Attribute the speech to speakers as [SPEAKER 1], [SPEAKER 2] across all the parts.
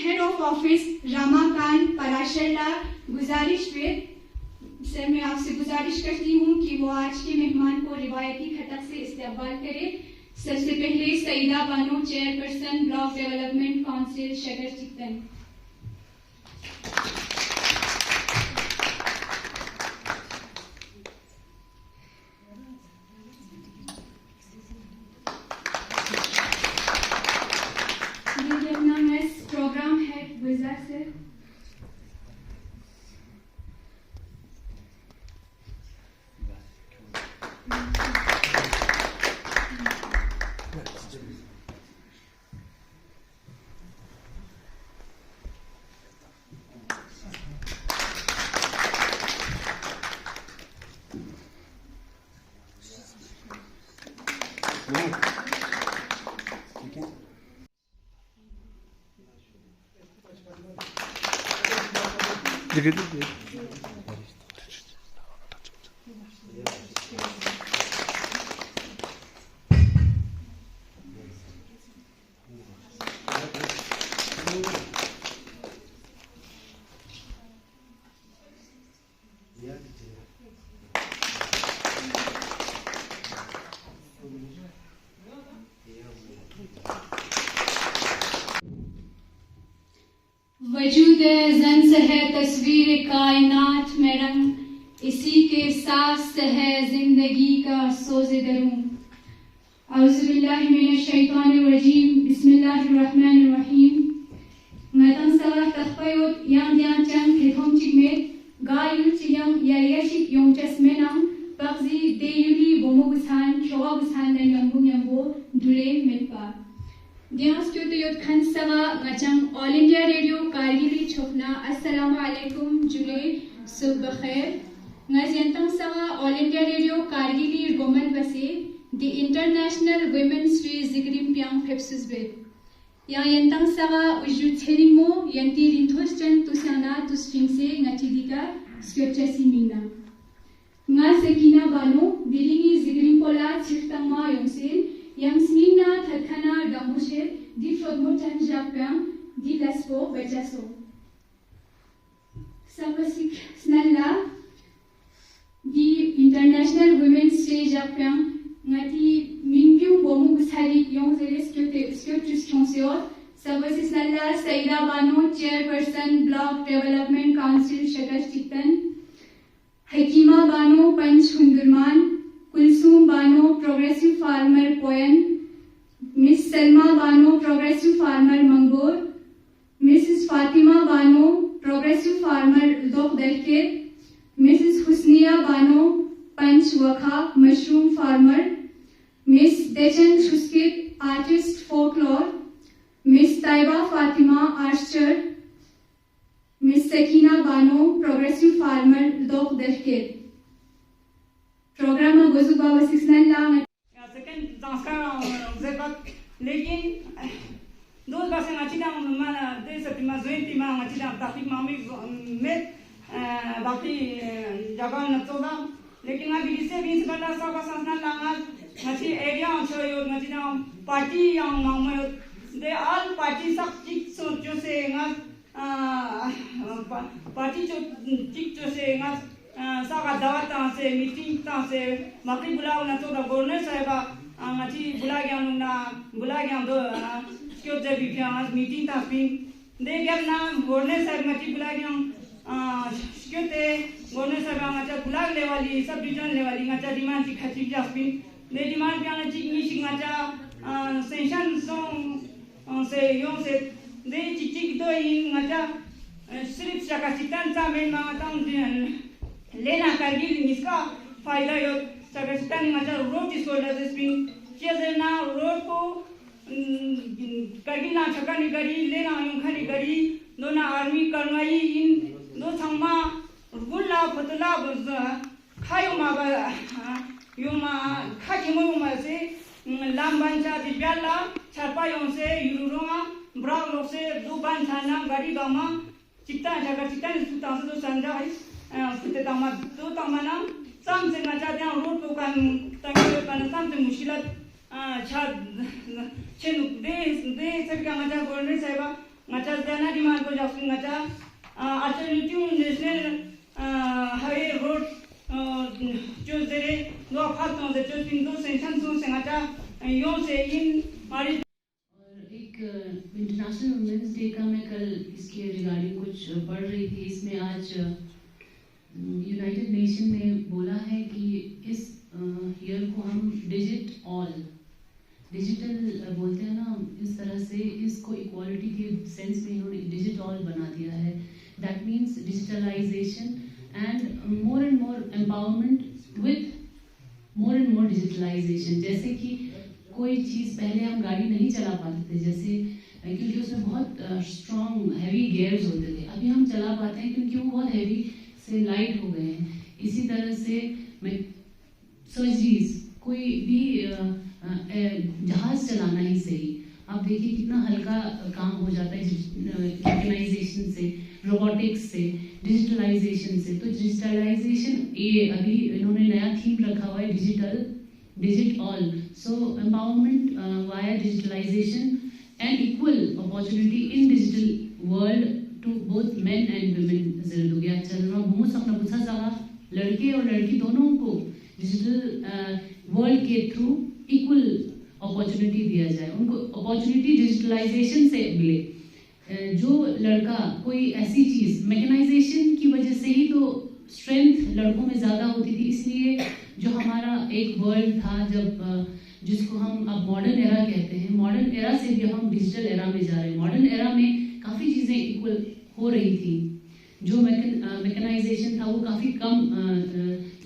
[SPEAKER 1] Head of office Ramakant पराशरला गुजारिश पे sir मैं आपसे गुजारिश करती हूँ कि वो आज के मेहमान को रिवायती खटक से इस्तकबाल करे। सबसे पहले Saida Bano, chairperson block development council शगर चिकन। Programme head Gujar sir. वजूद जन से है तस्वीर कायनात में रंग, इसी के साथ से है जिंदगी का सोज़े दरूं। औज़ुबिल्लाहि मिनश शैतानिर रजीम, बिस्मिल्लाहिर रहमानिर रहीम। ngatan salah takhpayot yang dian chang khethom chikmet gayul chiyang yariashik yong chasmenang pagzi deyuli bomogusan chowagusan dan yambo dure metpa Dias Kyotayot Khansaga Ngachang All India Radio Kargili Chokna Assalamu alaikum Jule Subh Khair Ngaziyantang Saga All India Radio Kargili Goman Base The International Women Sri Zigrim Pyang Pepsusbet Yang Yantang Saga Uju Tsenimo Yanti Rinthos Chan Tusiana Tusfingse Ngatidika Skyocha Simina Nga Sekina Banu Diringi Zigrim Pola Chiftangma Yongsin Yang Smina Thakana Gamushe Di Frodmotan Japang Di Laspo Bajaso Sabasik Snalla Di International Women's Day Japang Ngati Mingyung Bomu Gusari Yong Zeres Skyotus Kyonseor Sabasik Snalla Saida Bano Chairperson Block Development Council Shagar Chitan Hakima Bano Panch Hundurman Kulsum Bano Progressive Farmer Poyan Miss Selma Bano Progressive Farmer Mangor Mrs. Fatima Bano Progressive Farmer Dok Dalket Mrs. Husniya Bano Panch Wakha Mushroom Farmer Miss Dechen Shuskit Artist Folklore Miss Taiba Fatima Archer Miss Sakina Bano Progressive Farmer Dok Dalket programme में गोजू बाबा सिक्सनल ला
[SPEAKER 2] second संस्कार जेबक लेकिन दो बासे ngacidam mana de septima zoentima ngacidam tapi mami met बाकी जगह न चोदा लेकिन अभी इसे भी इस बड़ा सा संस्कार लांगा ngaci area अंशों ngacidam पार्टी yang मामे de all party सब चिक जो से ngat पार्टी जो चिक जो से ngat सागा दावत से मीटिंग से मकरी बुलाओ ना तो गवर्नर साहबा ngaci बुला गया दो क्यों जब भी आज मीटिंग था फिर दे गया ना गवर्नर साहब ngaci बुला गया क्यों ते गवर्नर साहब ngaci बुला ले वाली सब डिवीजन ले वाली ngaci डिमांड की खाती जाफिन दे डिमांड क्या ngaci meeting ngaci session song से यो से दे चिचिक तो इन ngaci सिर्फ शकासितन सा में मांगता हूँ लेना करगिल इसका फायदा यो सगस्तानी मचा रोड इसको डजस्पिन चेजना रोड को करगिल ना छकानी गरी लेना युखनी गरी दोना आर्मी करवाई इन दो थम्मा गुल्ला फतला बज खायो मा यो मा खाकिमो मा से लामबांचा दिब्याला छापायों से युरोमा ब्राउलो से दो बांचा ना गरी गामा चित्ता जगह चित्ता सुता से संजा है kita tamat tu tamana samse ngaca dia road tu kan tanggal kan samse mushilat chad chenu de sebga ngaca governor sahaba ngacha dana demand ko jak ngacha alternative national highway road जो तेरे दो फालतू से जो तीन दो sanction सो से ngacha यो से इन मारी।
[SPEAKER 3] और एक इंटरनेशनल वुमेन्स डे का मैं कल इसके रिगार्डिंग कुछ पढ़ रही थी। इसमें आज यूनाइटेड नेशन ने बोला है कि इस ईयर को हम डिजिटल बोलते हैं ना, इस तरह से इसको इक्वालिटी के सेंस में इन्होंने डिजिटल बना दिया है। That means digitalisation and more empowerment with more and more digitalisation. जैसे कि कोई चीज़ पहले हम गाड़ी नहीं चला पाते थे, जैसे क्योंकि उसमें बहुत स्ट्रॉन्ग हैवी गियर्स होते थे, अभी हम चला पाते हैं क्योंकि वो बहुत हैवी से लाइट हो गए हैं। इसी तरह से मैं सर्जरीज, कोई भी जहाज चलाना ही सही, आप देखिए कितना हल्का काम हो जाता है मैकेनाइजेशन से, रोबोटिक्स से, डिजिटलाइजेशन से। तो डिजिटलाइजेशन ये अभी इन्होंने नया थीम रखा हुआ है, digit all. So empowerment via digitalisation and equal opportunity in digital world to both men and women जरूर हो गया। चलना बहुत सपना पूछा जागा, लड़के और लड़की दोनों को डिजिटल वर्ल्ड के थ्रू इक्वल अपॉर्चुनिटी दिया जाए, उनको अपॉर्चुनिटी डिजिटलाइजेशन से मिले। जो लड़का कोई ऐसी चीज़, मैकेनाइजेशन की वजह से ही तो स्ट्रेंथ लड़कों में ज़्यादा होती थी, इसलिए जो हमारा एक वर्ल्ड था जब जिसको हम अब मॉडर्न एरा कहते हैं, मॉडर्न एरा से भी हम डिजिटल एरा में जा रहे हैं। मॉडर्न एरा में काफ़ी चीज़ें इक्वल हो रही थी। जो मैकेनाइजेशन था वो काफ़ी कम,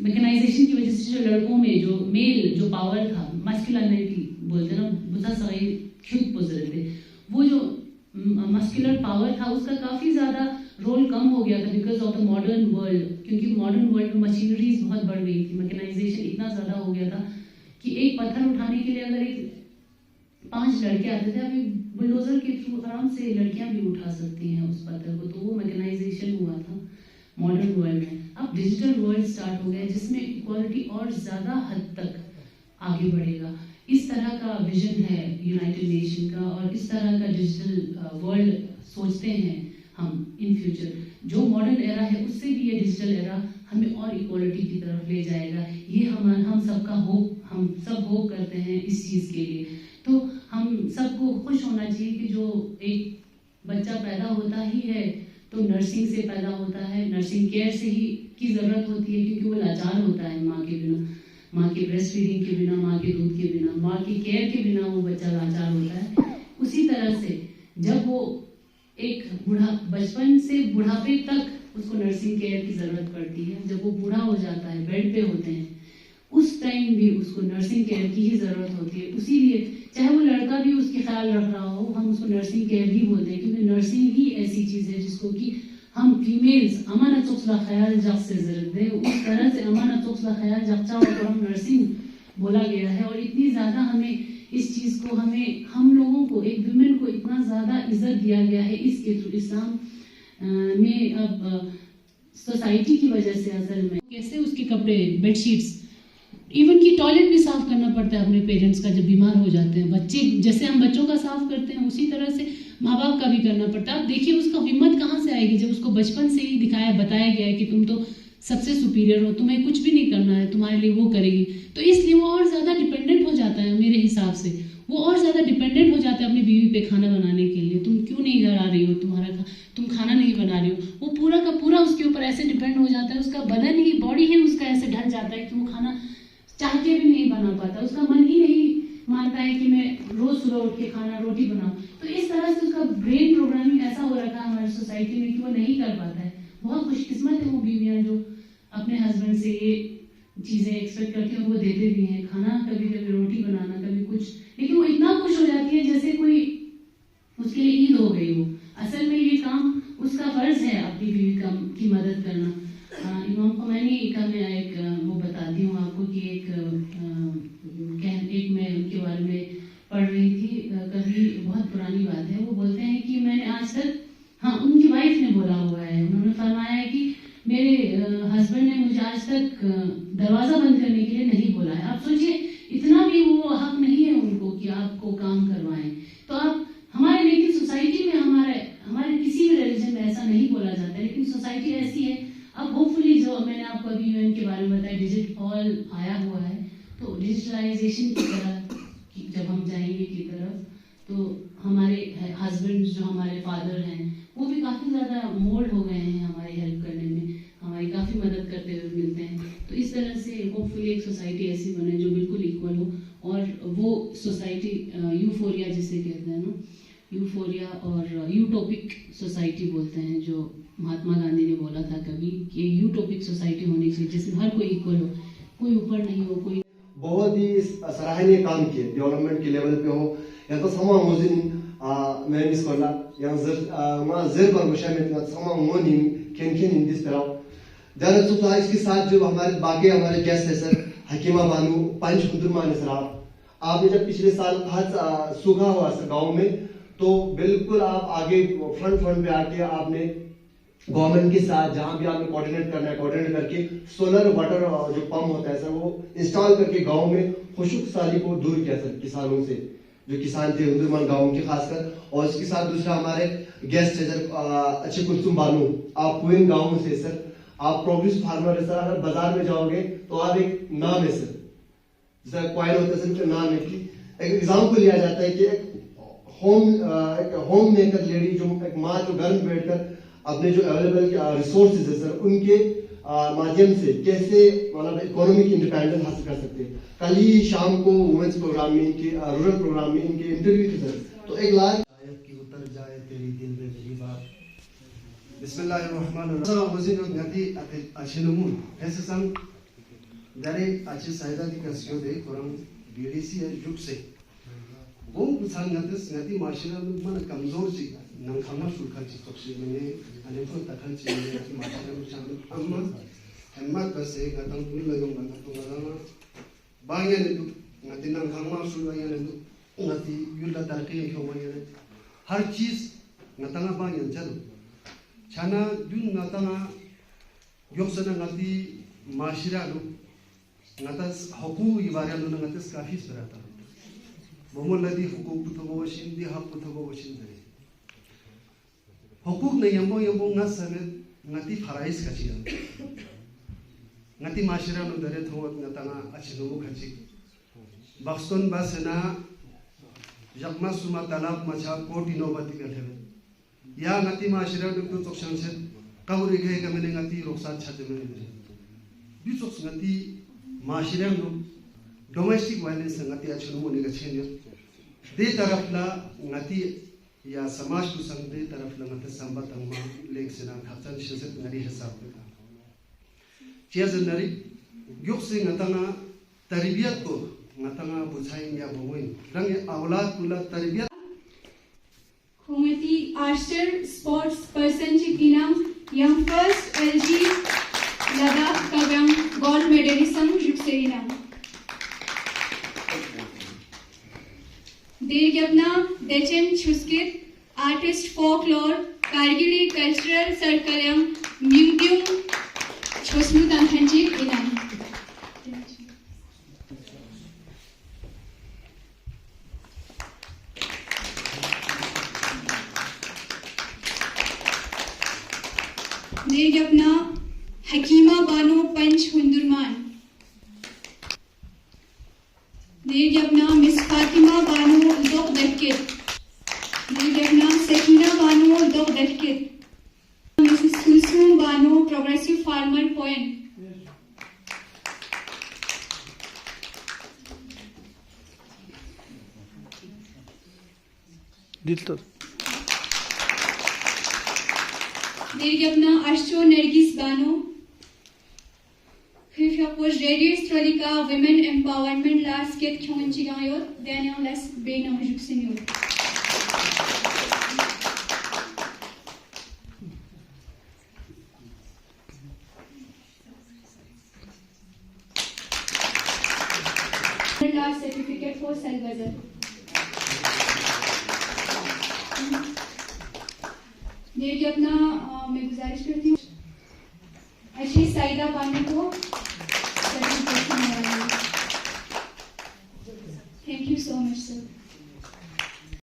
[SPEAKER 3] मैकेनाइजेशन की वजह से जो लड़कों में जो मेल जो पावर था, मस्कुलिनिटी बोलते हैं ना, बुता सही खुद पोजर थे, वो जो मस्कुलर पावर था उसका काफ़ी ज़्यादा रोल कम हो गया था because of the modern world. क्योंकि मॉडर्न वर्ल्ड में मशीनरीज बहुत बढ़ गई थी, मैकेनाइजेशन इतना ज़्यादा हो गया था कि एक पत्थर उठाने के लिए अगर 5 लड़के आते थे, अभी बुलडोजर के थ्रू आराम से लड़कियां भी उठा सकती हैं उस पत्थर को। तो वो मैकेनाइजेशन हुआ था मॉडर्न वर्ल्ड में। अब डिजिटल वर्ल्ड स्टार्ट हो गया जिसमें इक्वालिटी और ज़्यादा हद तक आगे बढ़ेगा। इस तरह का विजन है यूनाइटेड नेशन का और इस तरह का डिजिटल वर्ल्ड सोचते हैं हम इन फ्यूचर। जो मॉडर्न एरा है उससे भी ये डिजिटल एरा हमें और इक्वालिटी की तरफ ले जाएगा। ये हम सबका होप, हम सब होप करते हैं इस चीज़ के लिए। तो हम सबको खुश होना चाहिए कि जो एक बच्चा पैदा होता ही है तो नर्सिंग से पैदा होता है, नर्सिंग केयर से ही की ज़रूरत होती है क्योंकि वो लाचार होता है माँ के बिना, माँ के ब्रेस्ट फीडिंग के बिना, माँ के दूध के बिना, माँ की केयर के बिना वो बच्चा लाचार होता है। उसी तरह से जब वो एक बचपन से बुढ़ापे तक उसको नर्सिंग केयर की ज़रूरत पड़ती है। जब वो बूढ़ा हो जाता है, बेड पे होते हैं, उस टाइम भी उसको नर्सिंग केयर की ही ज़रूरत होती है। उसीलिए चाहे वो लड़का भी उसके ख्याल रख रहा हो, हम उसको नर्सिंग केयर ही बोलते हैं क्योंकि नर्सिंग ही ऐसी चीज़ है जिसको कि हम फीमेल्स अमाना चुक्सला ख्याल जग से ज़रूरत है। उस तरह से अमाना चुक्सला ख्याल जगचा और हम नर्सिंग बोला गया है। और इतनी ज़्यादा हमें इस चीज़ को हम लोगों को, एक वुमेन को इतना ज़्यादा इज्जत दिया गया है इसके थ्रू इस्लाम में। अब सोसाइटी की वजह से असल में कैसे उसके कपड़े, बेडशीट्स, इवन कि टॉयलेट भी साफ करना पड़ता है अपने पेरेंट्स का जब बीमार हो जाते हैं बच्चे। जैसे हम बच्चों का साफ करते हैं उसी तरह से माँ बाप का भी करना पड़ता है। अब देखिए उसका हिम्मत कहाँ से आएगी जब उसको बचपन से ही बताया गया है कि तुम तो सबसे सुपीरियर हो, तुम्हें कुछ भी नहीं करना है, तुम्हारे लिए वो करेगी। तो इसलिए वो और ज़्यादा डिपेंडेंट हो जाता है। मेरे हिसाब से वो और ज़्यादा डिपेंडेंट हो जाता है अपनी बीवी पे खाना बनाने के लिए। तुम क्यों नहीं घर आ रही हो, तुम खाना नहीं बना रही हो, वो पूरा का पूरा उसके ऊपर ऐसे डिपेंड हो जाता है। उसका बदन ही, बॉडी ही उसका ऐसे ढल जाता है कि वो खाना चाह के भी नहीं बना पाता। उसका मन ही नहीं मानता है कि मैं रोज सुबह उठ के खाना रोटी बनाऊं। तो इस तरह से उसका ब्रेन प्रोग्रामिंग ऐसा हो रखा है हमारी सोसाइटी में कि वो नहीं कर पाता है। बहुत खुशकिस्मत है वो बीवियां जो अपने हस्बैंड से ये चीज़ें एक्सपेक्ट करती हैं और वो देते भी हैं, खाना कभी कभी रोटी बनाना, कभी कुछ, लेकिन वो इतना खुश हो जाती है जैसे कोई उसके लिए ईद हो गई हो। असल में ये काम उसका फर्ज है अपनी बीवी की मदद करना। इमाम खुमैनी का मैं एक वो बताती हूँ आपको कि एक मैं उनके बारे में पढ़ रही थी कभी, बहुत पुरानी बात है। वो बोलते हैं कि मैंने आज तक, उनकी वाइफ ने बोला हुआ है, उन्होंने फरमाया है कि मेरे हस्बैंड ने मुझे आज तक दरवाज़ा बंद करने के लिए नहीं बोला है। आप सोचिए इतना भी वो हक नहीं है उनको कि आपको काम करवाएं। तो आप हमारे लेकिन सोसाइटी में हमारे सोसाइटी ऐसी है। अब होपफुली जो मैंने आपको अभी यूएन के बारे में बताया, डिजिटल हॉल आया हुआ है, तो डिजिटलाइजेशन की तरफ जब हम जाएंगे की तरफ, तो हमारे हस्बैंड जो हमारे फादर हैं वो भी काफ़ी ज़्यादा मोल्ड हो गए हैं हमारी हेल्प करने में, हमारी काफ़ी मदद करते हुए मिलते हैं। तो इस तरह से होपफुली एक सोसाइटी ऐसी बने जो बिल्कुल इक्वल हो, और वो सोसाइटी यूफोरिया जिसे कहते हैं ना, यूफोरिया और यूटोपिक सोसाइटी बोलते हैं, जो महात्मा गांधी ने बोला था कभी कि यूटोपिक सोसाइटी होनी चाहिए जिसमें हर कोई इक्वल हो, कोई ऊपर नहीं हो, कोई।
[SPEAKER 4] बहुत ही सराहनीय काम किए डेवलपमेंट के लेवल पे हो या तो समा मोजिन मैं इसकोला yang zer bermusya में sama मोनिम केन इन दिस तरह जरा तो इसके साथ जो हमारे बाकी हमारे गेस्ट है सर हकीमा बानू पंच हुदुरमान सर, आपने जब पिछले साल बहुत सूखा हुआ सर गांव में, तो बिल्कुल आप आगे फ्रंट पे आके आपने गवर्नमेंट के साथ जहां भी आपने कोऑर्डिनेट करना है कोऑर्डिनेट करके सोलर वाटर जो पंप होता है सर वो इंस्टॉल करके गांव में खुशक साली को दूर किया सर किसानों से, जो किसान थे हुदुरमान गांव के खासकर। और इसके साथ दूसरा हमारे गेस्ट है सर अच्छे कुलसुम बानू, आप पुइन गांव से सर, आप प्रोड्यूस फार्मर है सर। अगर बाजार में जाओगे तो आप एक नाम है सर, जैसा क्वाइन होता है सर, नाम है कि एक एग्जाम्पल लिया जाता है कि एक होम मेकर लेडी जो एक माँ जो घर में बैठकर अपने जो अवेलेबल रिसोर्सेज है सर उनके माध्यम से कैसे मतलब इकोनॉमिक इंडिपेंडेंस हासिल कर सकते हैं। कल ही शाम को वुमेन्स प्रोग्राम में इनके रूरल प्रोग्राम में इनके इंटरव्यू थे सर, तो एक लाख
[SPEAKER 5] आयत की उतर जाए तेरी दिल में मेरी बात। बिस्मिल्लाहिर्रहमानिर्रहीम। वज़ीर गति अशिनुमुन ऐसे संग दारे अच्छे साइदा की कसियो दे कोरम बीडीसी जुग से वो संग गति माशिरा में मन कमजोर सी नंखामा सुरखा ची तोक्सी में अनेको तखन ची में माशिरा में शामिल अम्मा हिम्मत बसे गतम पुल लगम बंगा तो गदामा बांगे ने गति नंखामा सुरखा ने गति युल्ला तरके क्यों ने हर चीज नतंगा बांगे चलो छाना दुन नतंगा योक्सना गति माशिरा लो नतस हकूक इबारे लो नतस काफी सराता मोमलदी हकूक पुतबो वशिन दी हक पुतबो वशिन दे हकूक ने यंबो नसने नती फराइस कचिया नती माशिरा नो दरे थोत नतना अचिनो खची बक्सन बसना जगमा सुमा तलाक मचा कोटी नोबती गथे या नती माशिरा नो तो तोक्शन से कवरी गए कमने नती रोक्सा छते में भी सोक्स नती माशिरा नो डोमेस्टिक वायलेंस नती अचिनो मोने गछेने दे तरफ ला नती या समाज को संग दे तरफ ला मत संबत अम्मा लेक सेना खाचन शिसत नरी हिसाब का चेज नरी युग से नतना तरबियत को नतना बुझाई या बोइन रंग औलाद कुला तरबियत
[SPEAKER 1] खुमती आर्चर स्पोर्ट्स पर्सन चिकिना यंग फर्स्ट एलजी लद्दाख कव्यम गोल्ड मेडलिस्ट जुक्सेना देरगबना देचन छुस्कित आर्टिस्ट फोकलोर कारगिली कल्चरल सर्कलम म्यूजियम छुस्मुतन हंजी इनाम देरगबना हकीमा बानो पंच हुंदुरमान देरगबना मिस फातिमा बानो दोक दरकित देरगबना सकीना बानो दोक दरकित mrs Kulsum Bano progressive farmer point देरगबना अश्चो Nargis Bano If your post radio strolika women empowerment last get kyon chigayo then you less be no juksinyo last certificate for Salvazar ये कि अपना मैं गुजारिश करती हूँ अच्छी साइदा बानो को